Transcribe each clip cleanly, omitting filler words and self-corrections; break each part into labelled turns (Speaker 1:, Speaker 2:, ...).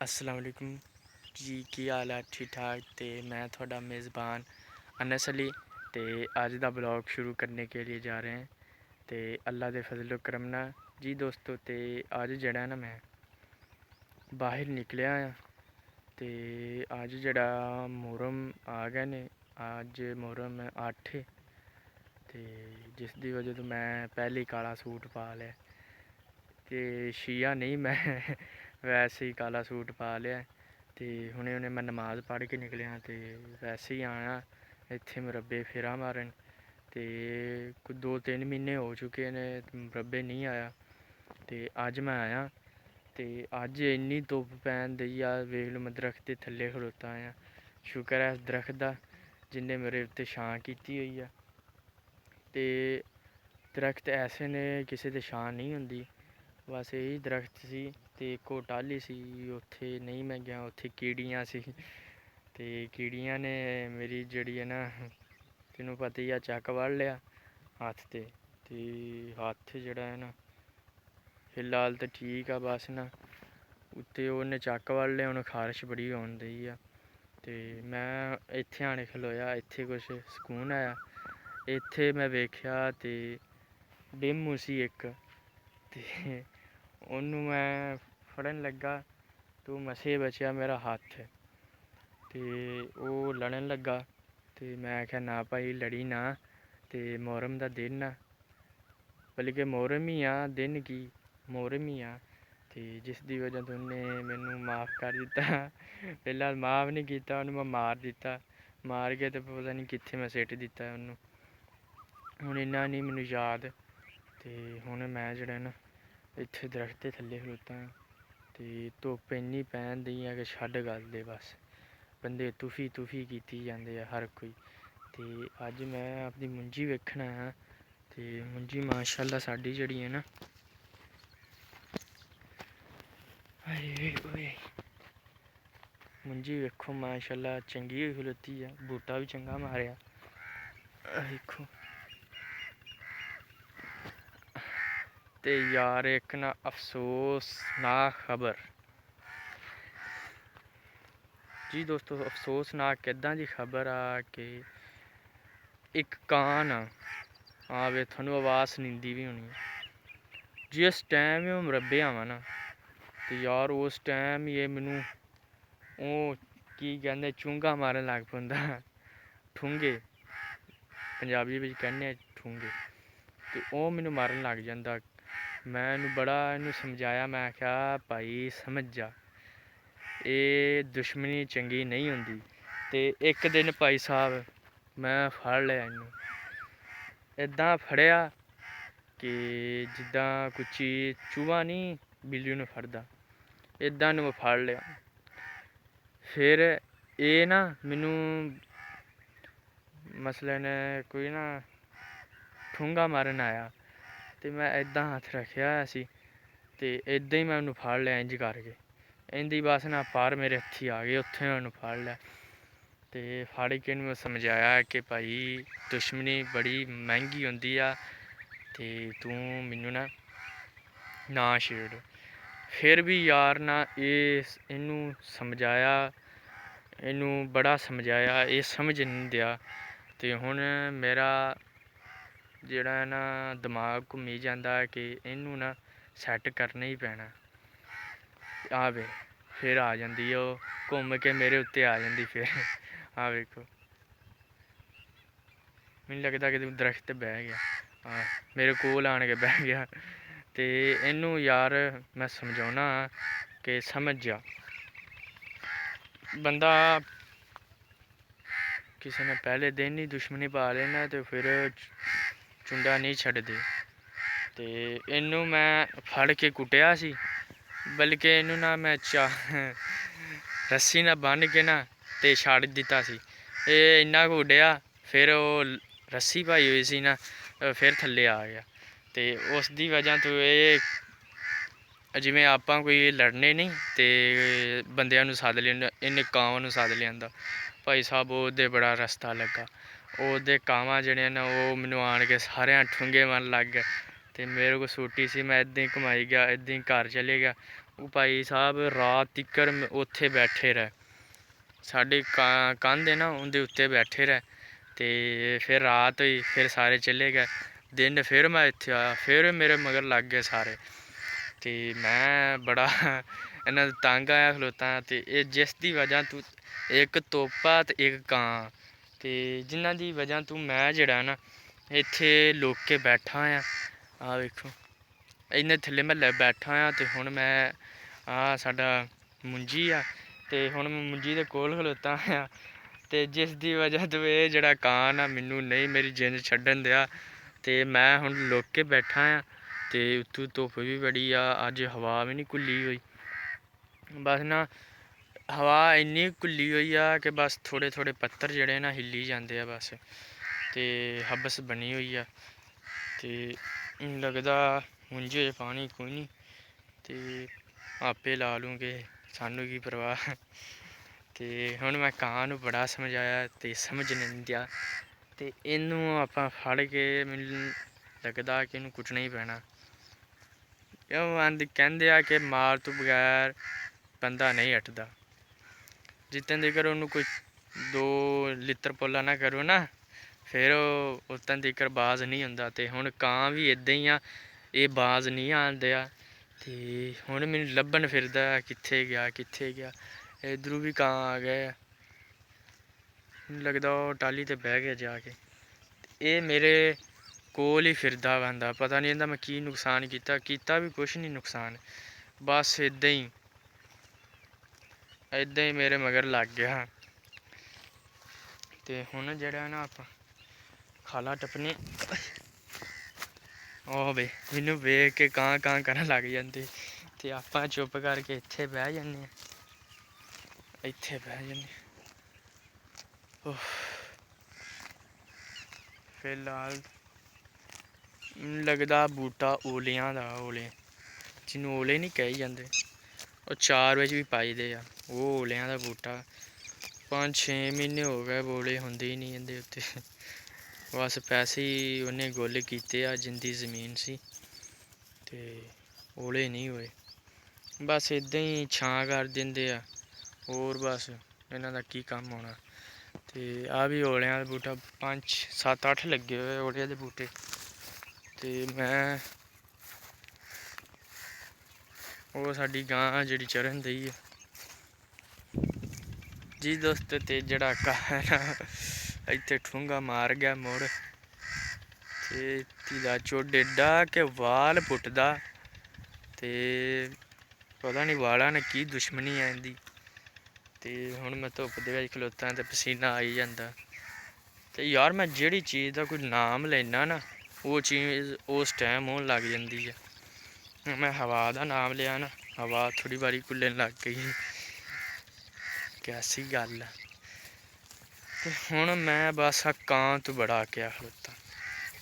Speaker 1: अस्सलाम वालेकुम जी, की हाल है? ठीक ठाक। तो मैं थोड़ा मेज़बान अनस अली ते अज दा ब्लॉग शुरू करने के लिए जा रहे हैं तो अल्लाह के फजलो करम नाल जी दोस्तों। तो अज जड़ा ना मैं बाहर निकलिया तो अज जड़ा मुहर्रम आ गए ने। अज मुहर्रम 8 तो जिसकी वजह तो मैं पहले काला सूट पा लिया तो शिया नहीं मैं वैसे ही काला सूट पा लिया। तो हुणे हुणे मैं नमाज़ पढ़ के निकलिया तो वैसे ही आया इत्थे मुरब्बे फेरा मारन। तो कोई 2-3 महीने हो चुके ने मुरब्बे नहीं आया तो अज मैं आया। तो अज इन्नी धुप्प पैन दी आ, वेख लो मैं दरख्त के थल्ले खड़ोता आं। शुक्र है इस दरख्त का जिन्हें मेरे उत्ते छां कीती हुई है। तो दरख्त ऐसे ने किसी दे छां नहीं होंदी, बस यही दरख्त सी ते इक टाहली सी, उत्थे नहीं मैं गया, उत्थे कीड़ियाँ सी ते कीड़ियाँ ने मेरी जड़ी है ना, तेनों पता ही है, चक वड़ लिया हत्थ ते हत्थ जड़ा है ना फिलहाल तो ठीक है, बस ना उत्ते उन्हें चक वड़ लिया, उन्हें खारिश बड़ी होन दी है। तो मैं इत्थे आने खलोया, इत्थे कुछ सकून आया। इत्थे मैं वेख्या तो बिम्मू सी इक ते ओनू मैं फड़न लगा तो मसे बचया मेरा हत्थ तो वो लड़न लगा। तो मैं आख्या ना भाई लड़ी ना, तो मुहर्रम का दिन आ, बल्कि मुहर्रम ही आ, दिन की मुहर्रम ही आ। तो जिसकी वजह तो उन्हें मैनू माफ़ कर दिता। फिलहाल माफ़ नहीं किया, उन्होंने मैं मार दिता, मार के तो पता नहीं कित्थे मैं सिट दिता उन्होंने, हुण इन्ना नहीं मैनू याद। तो हुण मैं जड़ा ना इत्थे दरख्त के थल्ले खड़ोता हाँ तो धुप्प इन्नी पैन दी है कि छड्ड गल्ल दे, बस बंदे तुफी तुफी कीती जांदे आ हर कोई। तो अज मैं अपनी मुंजी वेखन आया तो मुंजी माशाअल्लाह साडी जड़ी है ना, मुंजी वेखो माशाअल्लाह चंगी होई खलोती है, बूटा भी चंगा मारिया वेखो। तो यार एक ना अफसोसनाक खबर जी दोस्तों, अफसोसनाक इदां दी खबर आ कि एक कान हाँ वे थोनू आवाज़ सुनींदी भी होनी, जिस टाइम में मुरब्बे आवा ना तो यार उस टाइम ये मैनू वो की कहते चूंगा मारन लग पौंदा, ठूंगे पंजाबी में कहने ठूंगे, तो वो मैनू मारन लग जाता। मैं इनू बड़ा इनू समझाया, मैं आख्या भाई समझ जा, ये दुश्मनी चंगी नहीं होंदी। तो एक दिन भाई साहब मैं फड़ लिया इनू, इदां फड़िया कि जिद्दां कोई चीज़ चूहा नहीं बिल्ली नूं फड़दा, इदां मैं फड़ लिया। फिर ये ना मैनू मसलन कोई ना ठूंगा मारन आया तो मैं इदां हत्थ रखेआ सी तो इदां ही मैं उन्होंने फड़ लिया इंज करके, इंदी बस ना पर मेरे हत्थी आ गए, उत्थे मैं उन्होंने फड़ लिया। तो फड़ के मैं समझाया कि भाई दुश्मनी बड़ी मैंहगी होंदी आ ते तू मैनू ना छेड़। फिर भी यार ना इनू समझाया, इनू बड़ा समझाया, ये समझ नहीं दिया। तो हुण मेरा जेड़ा ना दिमाग घूमी जाता है कि इनू ना सैट करना ही पैना। आ वे फिर आ जाती है वो घूम के मेरे उत्ते आ जाती फिर आ वेखो, मैनू लगता कि दरख्त बह गया, हाँ मेरे कोल आन के बह गया। तो इनू यार मैं समझाना कि समझ जा, बंदा किसी ने पहले दिन ही दुश्मनी पा लेना तो फिर चुंडा नहीं छड्डदे। तो इनू मैं फड़ के कुटिया सी, बल्कि इनू ना मैं रस्सी ना बन के ना तो छड्ड दिता सी। ये इन्ना कुड्डिया फिर वो रस्सी पाई हुई सी ना फिर थल्ले आ गया। तो उस दी वजह तो ये जिमें आपां कोई लड़ने नहीं तो बंदियां नूं सद्द लेना, इन्हें कावां नूं सद्द लेआंदा। भाई साहब ओह्दे बड़ा रस्ता लग्गा, ओह्दे कावां जेह्ड़ियां न ओह् मैनू आन के सारेआं ठुंगे मारन लग गए। तो मेरे को सूटी सी, मैं इदां ही घुमाई गया, इदां ही घर चली गया। ਉਹ ਭਾਈ ਸਾਹਿਬ ਰਾਤ ਤੀਕਰ ਉੱਥੇ ਬੈਠੇ ਰਹੇ, ਸਾਡੇ ਕੰਧ ਹੈ ਨਾ ਉਹਦੇ ਉੱਤੇ ਬੈਠੇ ਰਹੇ। ਤੇ ਫਿਰ ਰਾਤ ਹੋਈ, ਫਿਰ ਸਾਰੇ ਚਲੇ ਗਏ। ਦਿਨ ਫਿਰ ਮੈਂ ਇੱਥੇ ਆਇਆ, ਫਿਰ ਮੇਰੇ ਮਗਰ ਲੱਗ ਗਏ ਸਾਰੇ। ਤੇ ਮੈਂ ਬੜਾ ਇਹਨਾਂ ਦਾ ਤੰਗ ਆਇਆ ਖਲੋਤਾ। ਤੇ ਇਹ ਜਿਸ ਦੀ ਵਜ੍ਹਾ ਤੋਂ ਇੱਕ ਤੋਪਾ ਤੇ ਇੱਕ ਕਾਂ, ਤੇ ਜਿਨ੍ਹਾਂ ਦੀ ਵਜ੍ਹਾ ਤੋਂ ਮੈਂ ਜਿਹੜਾ ਨਾ ਇੱਥੇ ਲੁੱਕ ਕੇ ਬੈਠਾ ਆ ਵੇਖੋ ਇੰਨੇ ਥੱਲੇ ਮਹੱਲੇ ਬੈਠਾ ਆ। ਤੇ ਹੁਣ ਮੈਂ ਸਾਡਾ ਮੁੰਜੀ ਆ, ਤੇ ਹੁਣ ਮੈਂ ਮੁੰਜੀ ਦੇ ਕੋਲ ਖਲੋਤਾ ਆ। ਤੇ ਜਿਸ ਦੀ ਵਜ੍ਹਾ ਤੋਂ ਇਹ ਜਿਹੜਾ ਕਾਂ ਆ ਮੈਨੂੰ ਨਹੀਂ ਮੇਰੀ ਜਿੰਦ ਛੱਡਣ ਦਿਆ। ਤੇ ਮੈਂ ਹੁਣ ਲੁੱਕ ਕੇ ਬੈਠਾ ਆ। ਤੇ ਉੱਤੋਂ ਧੁੱਪ ਵੀ ਬੜੀ ਆ, ਅੱਜ ਹਵਾ ਵੀ ਨਹੀਂ ਘੁੱਲੀ ਹੋਈ। ਬਸ ਨਾ ਹਵਾ ਇੰਨੀ ਘੁੱਲੀ ਹੋਈ ਆ ਕਿ ਬਸ ਥੋੜ੍ਹੇ ਥੋੜ੍ਹੇ ਪੱਥਰ ਜਿਹੜੇ ਨਾ ਹਿੱਲੀ ਜਾਂਦੇ ਆ ਬਸ। ਤੇ ਹਬਸ ਬਣੀ ਹੋਈ ਆ। ਤੇ ਲੱਗਦਾ ਮੁੰਝੇ ਪਾਣੀ ਕੋਈ ਨਹੀਂ, ਤੇ ਆਪੇ ਲਾ ਲੂੰਗੇ, ਸਾਨੂੰ ਕੀ ਪਰਵਾਹ। ਤੇ ਹੁਣ ਮੈਂ ਕਾਂ ਨੂੰ ਬੜਾ ਸਮਝਾਇਆ ਤੇ ਸਮਝ ਨਹੀਂ ਦਿਆ। ਤੇ ਇਹਨੂੰ ਆਪਾਂ ਫੜ ਕੇ, ਮੈਨੂੰ ਲੱਗਦਾ ਕਿ ਇਹਨੂੰ ਕੁੱਟਣਾ ਹੀ ਪੈਣਾ। ਕਿਉਂ ਕਹਿੰਦੇ ਆ ਕਿ ਮਾਰ ਤੋਂ ਬਗੈਰ ਬੰਦਾ ਨਹੀਂ ਹਟਦਾ। ਜਿੱਤਨ ਤੀਕਰ ਉਹਨੂੰ ਕੋਈ 2 ਲਿੱਤਰ ਪੋਲਾ ਨਾ ਕਰੋ ਨਾ, ਫਿਰ ਉਹ ਉਤਨ ਤੀਕਰ ਬਾਜ਼ ਨਹੀਂ ਹੁੰਦਾ। ਤੇ ਹੁਣ ਕਾਂ ਵੀ ਇੱਦਾਂ ਹੀ ਆ, ਇਹ ਬਾਜ਼ ਨਹੀਂ ਆਉਂਦੇ ਆ। ਤੇ ਹੁਣ ਮੈਨੂੰ ਲੱਭਣ ਫਿਰਦਾ ਕਿੱਥੇ ਗਿਆ ਕਿੱਥੇ ਗਿਆ। ਇੱਧਰੋਂ ਵੀ ਕਾਂ ਆ ਗਏ ਆ, ਮੈਨੂੰ ਲੱਗਦਾ ਉਹ ਟਾਹਲੀ 'ਤੇ ਬਹਿ ਗਿਆ ਜਾ ਕੇ। ਇਹ ਮੇਰੇ ਕੋਲ ਹੀ ਫਿਰਦਾ ਬੰਦਾ, ਪਤਾ ਨਹੀਂ ਇਹਦਾ ਮੈਂ ਕੀ ਨੁਕਸਾਨ ਕੀਤਾ ਵੀ ਕੁਛ ਨਹੀਂ ਨੁਕਸਾਨ, ਬਸ ਇੱਦਾਂ ਹੀ ਮੇਰੇ ਮਗਰ ਲੱਗ ਗਿਆ। ਤੇ ਹੁਣ ਜਿਹੜਾ ਨਾ ਆਪਾਂ ਖਾਲਾ ਟੱਪਣੇ, ਉਹ ਵੇ ਮੈਨੂੰ ਵੇਖ ਕੇ ਕਾਂ ਕਾਂ ਕਰਨ ਲੱਗ ਜਾਂਦੇ। ਤੇ ਆਪਾਂ ਚੁੱਪ ਕਰਕੇ ਇੱਥੇ ਬਹਿ ਜਾਂਦੇ ਹਾਂ, ਇੱਥੇ ਬਹਿ ਜਾਂਦੇ। ਫਿਲਹਾਲ ਲੱਗਦਾ ਬੂਟਾ ਓਲਿਆਂ ਦਾ, ਓਲੇ ਜਿਹਨੂੰ ਓਲੇ ਨਹੀਂ ਕਹੀ ਜਾਂਦੇ, ਉਹ 4 ਵਿੱਚ ਵੀ ਪਾਈਦੇ ਆ। ਉਹ ਓਲਿਆਂ ਦਾ ਬੂਟਾ 5-6 ਮਹੀਨੇ ਹੋ ਗਏ, ਓਲੇ ਹੁੰਦੇ ਹੀ ਨਹੀਂ ਇਹਦੇ ਉੱਤੇ। ਬਸ ਪੈਸੇ ਹੀ ਉਹਨੇ ਗੁੱਲ ਕੀਤੇ ਆ, ਜਿੰਦੀ ਜ਼ਮੀਨ ਸੀ ਤੇ ਓਲੇ ਨਹੀਂ ਹੋਏ। ਬਸ ਇੱਦਾਂ ਹੀ ਛਾਂ ਕਰ ਦਿੰਦੇ ਆ, ਹੋਰ ਬਸ ਇਹਨਾਂ ਦਾ ਕੀ ਕੰਮ ਹੋਣਾ। ਤੇ ਆਹ ਵੀ ਓਲਿਆਂ ਦਾ ਬੂਟਾ 5-7-8 ਲੱਗੇ ਹੋਏ ਓਲਿਆਂ ਦੇ ਬੂਟੇ। ਤੇ ਮੈਂ ਉਹ ਸਾਡੀ ਗਾਂ ਜਿਹੜੀ ਚਰਨ ਦਈ ਆ ਜੀ ਦੋਸਤ। ਤੇ ਜਿਹੜਾ ਕਾਂ ਇੱਥੇ ਠੂੰਗਾ ਮਾਰ ਗਿਆ ਮੁੜ, ਤੇ ਧੀਦਾ ਚੁੱਡ ਏਡਾ ਕਿ ਵਾਲ ਪੁੱਟਦਾ। ਤੇ ਪਤਾ ਨਹੀਂ ਵਾਲਾਂ ਨੇ ਕੀ ਦੁਸ਼ਮਣੀ ਆ ਇਹਦੀ। ਤੇ ਹੁਣ ਮੈਂ ਧੁੱਪ ਦੇ ਵਿੱਚ ਖਲੋਤਾ ਤੇ ਪਸੀਨਾ ਆਈ ਜਾਂਦਾ। ਤੇ ਯਾਰ ਮੈਂ ਜਿਹੜੀ ਚੀਜ਼ ਦਾ ਕੋਈ ਨਾਮ ਲੈਣਾ ਨਾ, ਉਹ ਚੀਜ਼ ਉਸ ਟਾਈਮ ਹੋਣ ਲੱਗ ਜਾਂਦੀ ਆ। ਮੈਂ ਹਵਾ ਦਾ ਨਾਮ ਲਿਆ ਨਾ, ਹਵਾ ਥੋੜ੍ਹੀ ਵਾਰੀ ਘੁੱਲਣ ਲੱਗ ਗਈ। ਕੈਸੀ ਗੱਲ ਆ। ਤੇ ਹੁਣ ਮੈਂ ਬਸ ਆ ਕਾਂ ਤੋਂ ਬੜਾ ਅੱਕਿਆ ਖਲੋਤਾ।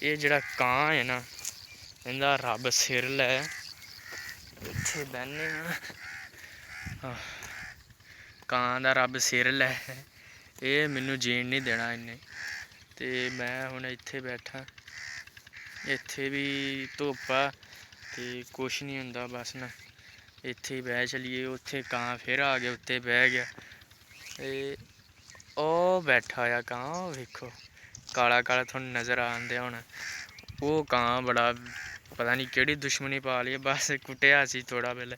Speaker 1: ਇਹ ਜਿਹੜਾ ਕਾਂ ਹੈ ਨਾ, ਇਹਦਾ ਰੱਬ ਸਿਰ ਲੈ। ਇੱਥੇ ਬਹਿੰਦੇ ਹਾਂ, ਕਾਂ ਦਾ ਰੱਬ ਸਿਰ ਲੈ, ਇਹ ਮੈਨੂੰ ਜੀਣ ਨਹੀਂ ਦੇਣਾ ਇਹਨੇ। ਤੇ ਮੈਂ ਹੁਣ ਇੱਥੇ ਬੈਠਾ, ਇੱਥੇ ਵੀ ਧੁੱਪ ਆ ਤੇ ਕੁਛ ਨਹੀਂ ਹੁੰਦਾ, ਬਸ ਨਾ ਇੱਥੇ ਹੀ ਬਹਿ ਚਲੀਏ। ਉੱਥੇ ਕਾਂ ਫਿਰ ਆ ਗਿਆ, ਉੱਤੇ ਬਹਿ ਗਿਆ। ਤੇ ਉਹ ਬੈਠਾ ਆ ਕਾਂ, ਉਹ ਵੇਖੋ ਕਾਲਾ ਕਾਲਾ ਤੁਹਾਨੂੰ ਨਜ਼ਰ ਆਉਂਦਿਆ ਹੁਣ। ਉਹ ਕਾਂ ਬੜਾ ਪਤਾ ਨਹੀਂ ਕਿਹੜੀ ਦੁਸ਼ਮਣੀ ਪਾ ਲਈ, ਬਸ ਕੁੱਟਿਆ ਸੀ ਥੋੜ੍ਹਾ ਪਹਿਲੇ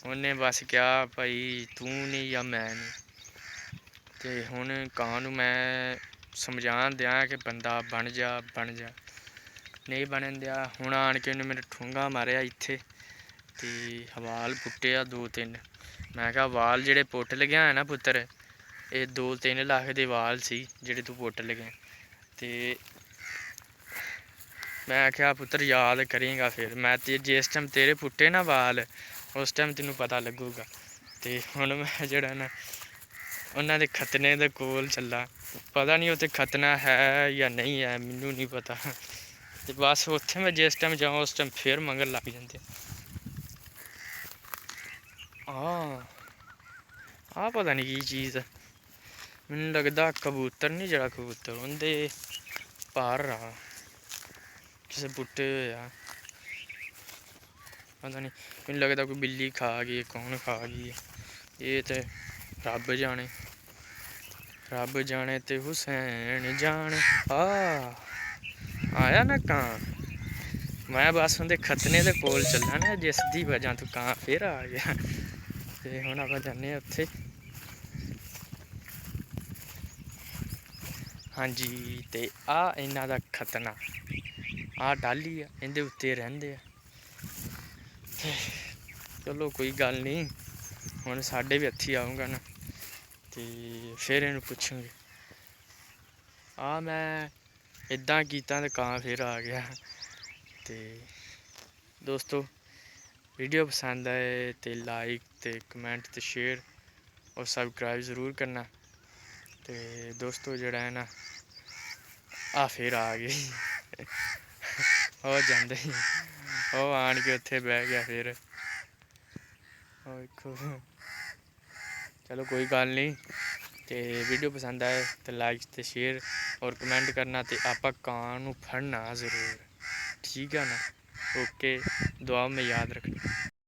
Speaker 1: ਉਹਨੇ, ਬਸ ਕਿਹਾ ਭਾਈ ਤੂੰ ਨਹੀਂ ਜਾਂ ਮੈਂ ਨਹੀਂ। ਤੇ ਹੁਣ ਕਾਂ ਨੂੰ ਮੈਂ ਸਮਝਾਉਣ ਦਿਆਂ ਕਿ ਬੰਦਾ ਬਣ ਜਾ ਬਣ ਜਾ, ਨਹੀਂ ਬਣਨ ਦਿਆ। ਹੁਣ ਆਣ ਕੇ ਉਹਨੇ ਮੇਰੇ ਠੂੰਗਾ ਮਾਰਿਆ ਇੱਥੇ, ਤੇ ਵਾਲ ਪੁੱਟੇ ਆ 2-3। ਮੈਂ ਕਿਹਾ ਵਾਲ ਜਿਹੜੇ ਪੁੱਟ ਲਗਿਆ ਨਾ ਪੁੱਤਰ, ਇਹ 2-3 ਲੱਖ ਦੇ ਵਾਲ ਸੀ ਜਿਹੜੇ ਤੂੰ ਪੁੱਟ ਲਗੇ। ਤੇ ਮੈਂ ਕਿਹਾ ਪੁੱਤਰ ਯਾਦ ਕਰੇਂਗਾ ਫਿਰ, ਮੈਂ ਤੇ ਜਿਸ ਟਾਈਮ ਤੇਰੇ ਪੁੱਟੇ ਨਾ ਵਾਲ ਉਸ ਟਾਈਮ ਤੈਨੂੰ ਪਤਾ ਲੱਗੂਗਾ। ਤੇ ਹੁਣ ਮੈਂ ਜਿਹੜਾ ਨਾ ਉਹਨਾਂ ਦੇ ਖਤਨੇ ਦੇ ਕੋਲ ਚੱਲਾ, ਪਤਾ ਨਹੀਂ ਉੱਥੇ ਖਤਨਾ ਹੈ ਜਾਂ ਨਹੀਂ ਹੈ, ਮੈਨੂੰ ਨਹੀਂ ਪਤਾ। ਤੇ ਬਸ ਉੱਥੇ ਮੈਂ ਜਿਸ ਟਾਈਮ ਜਾਵਾਂ ਉਸ ਟਾਈਮ ਫਿਰ ਮੰਗਣ ਲੱਗ ਜਾਂਦੇ। ਆਹ ਪਤਾ ਨਹੀਂ ਕੀ ਚੀਜ਼ ਆ, ਮੈਨੂੰ ਲੱਗਦਾ ਕਬੂਤਰ ਨਹੀਂ, ਜਿਹੜਾ ਕਬੂਤਰ ਉਹਦੇ ਪਰ ਆ ਕਿਸੇ ਬੂਟੇ ਹੋਏ ਆ। पता नहीं, मैनूं लगदा कोई बिल्ली खा गई, कौन खा गई ये तो रब जाने ते हुसैन जाने। आया ना कां, मैं बस उं'दे खतने दे कोल चला ना, जिस दी वजह तो कां फिर आ गया। ते हुण आपां जान्ने आं उत्थे। हाँ जी, ते आ इन्हां दा खतना, आ टाली आ, इंदे उत्ते रहिंदे आ। ते चलो कोई गल्ल नहीं, हुण साड्डे भी हत्थी आऊंगा ना ते फिर इनूं पुच्छांगे। मैं इदां कीता ते कां फिर आ गया। ते दोस्तों वीडियो पसंद आए तो लाइक ते कमेंट ते शेयर और सबसक्राइब ज़रूर करना। तो दोस्तों जेह्ड़ा है ना फिर आ गई ओह् जांदे ही ओह् आन के उत्थे बह गया फिर। चलो कोई गल्ल नहीं, तो वीडियो पसंद आए तो लाइक तो शेयर और कमेंट करना, तो आपां कां नूं फड़ना ज़रूर, ठीक है ना। ओके, दुआ में याद रखना।